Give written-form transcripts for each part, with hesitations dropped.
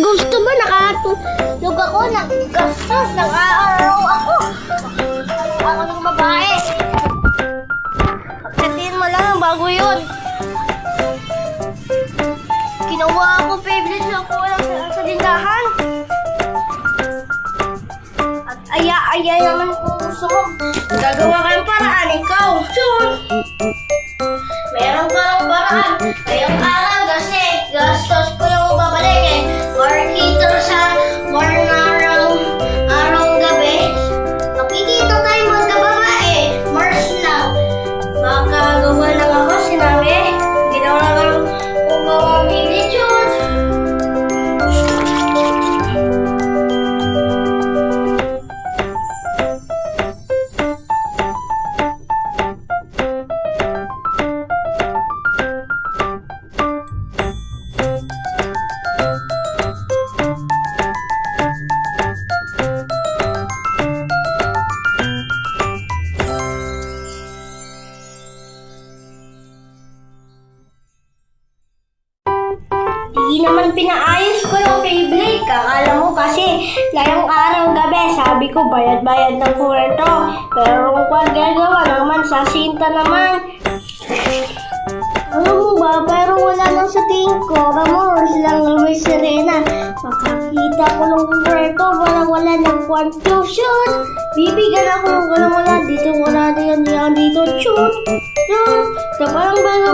gusto mo, nakatulog ako, naggastos, nag-aaraw ako. Ako ng babae. Pagsatiin mo lang, bago yun. Ginawa ako, Beyblade na ako sa lindahan. At aya-aya naman kung gusto mo. Gagawa ka ng paraan, ikaw. Chun! Meron ka ng paraan. Ngayong araw kasi gastos ko yung babalik eh. Markito sa morning araw gabi. Makikita tayo mga babae. Mars na. Makagawa lang ako, sinabi. Ginawa lang kung gawa minitune. Di naman pinaayos ko yung Beyblade. Kakala mo kasi ngayong araw gabi, sabi ko bayad-bayad ng kurento. Pero kung paggagawa naman, sa sinta naman. Alam mo ba, pero wala lang sa tingin ko. Ramors lang may sirena. Makakita ko ng kurento, wala ng confusion. Bibigyan ako ng wala dito, wala yan dito. Shoot! Yun! Kapag bang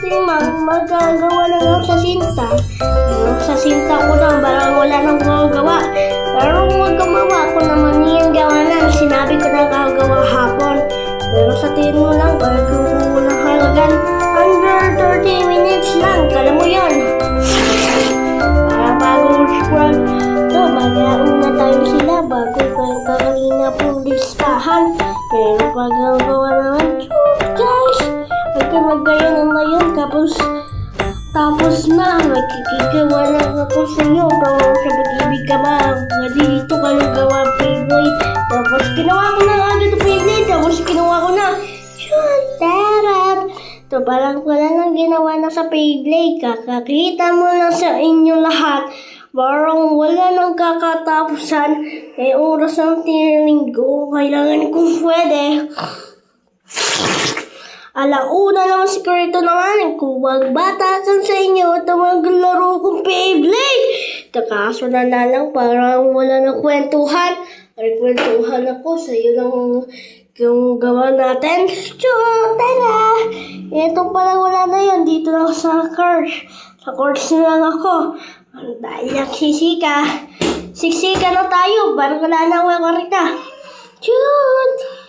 timang magagawa lang ako sa sinta. Pero sa sinta ko lang, parang wala nang gagawa. Pero huwag gumawa ko naman yan gawa na. Sinabi ko na gagawa hapon. Pero sa tingin mo lang, gagawa ko lang halagan. Under 30 minutes lang, kala mo yan. Para bago scroll to, mag-auna tayo sila bago kayong kakalina pong listahan. Pero pag gagawa naman, guys, magkaya na yun, tapos na, magkikigawa na ako sa inyo. Tapos sa pag-ibig ka ba, dito ka lang gawa Beyblade. Tapos ginawa ko na agad ang Beyblade, tapos ginawa ko na, yun, tarap. So parang wala lang ginawa na sa Beyblade, kakakita mo lang sa inyo lahat. Parang wala nang kakatapusan, may oras ng tinilinggo, kailangan kung pwede. Alauna naman sikreto naman kung magbatasan sa inyo at maglaro kong Beyblade. Kaso na lang parang wala nang kwentuhan. Ay kwentuhan ako sa iyo lang yung gawa natin. Tara! Ito pala wala na yun. Dito lang sa course. Sa course na lang ako. Dahil nagsisika. Siksika na tayo. Parang wala na ang wakarita. Shoot!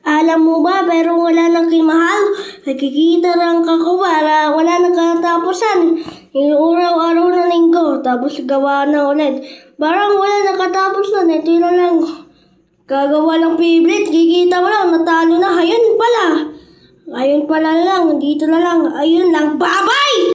Alam mo ba, pero wala nang kimahal. Nagkikita lang ako para wala nang katapusan. Yung araw-araw na linggo, tapos gawa na ulit. Parang wala nang katapusan. Ito na lang. Gagawa lang Beyblade, kikita mo lang, natalo na. Ayun pala lang, dito na lang. Ayun lang, bye-bye!